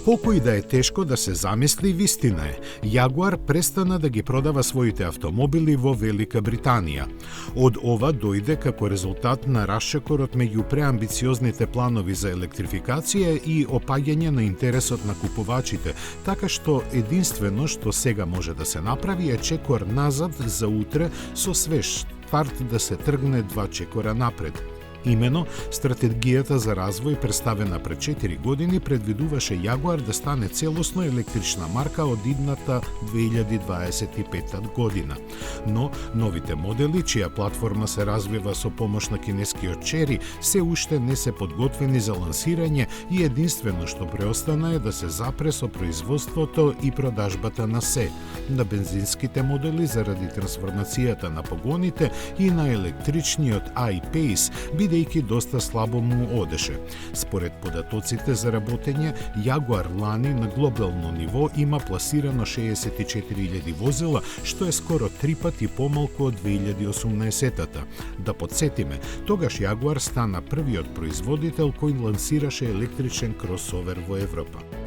Колку и да е тешко да се замисли, вистина е, Јагуар престана да ги продава своите автомобили во Велика Британија. Од ова дојде како резултат на расчекорот меѓу преамбициозните планови за електрификација и опаѓање на интересот на купувачите, така што единствено што сега може да се направи е чекор назад за утре со свеж старт да се тргне 2 чекора напред. Имено, стратегијата за развој представена пред 4 години предвидуваше Јагуар да стане целосно електрична марка од идната 2025 година. Но новите модели, чија платформа се развива со помош на кинескиот Chery, се уште не се подготвени за лансирање и единствено што преостана е да се запре со производството и продажбата на се, на бензинските модели заради трансформацијата на погоните и на електричниот I-Pace, бидејќи доста слабо му одеше. Според податоците за работење, Јагуар лани на глобално ниво има пласирано 64.000 возила, што е скоро 3 пати помалку од 2018-та. Да подсетиме, тогаш Јагуар стана првиот производител кој лансираше електричен кросовер во Европа.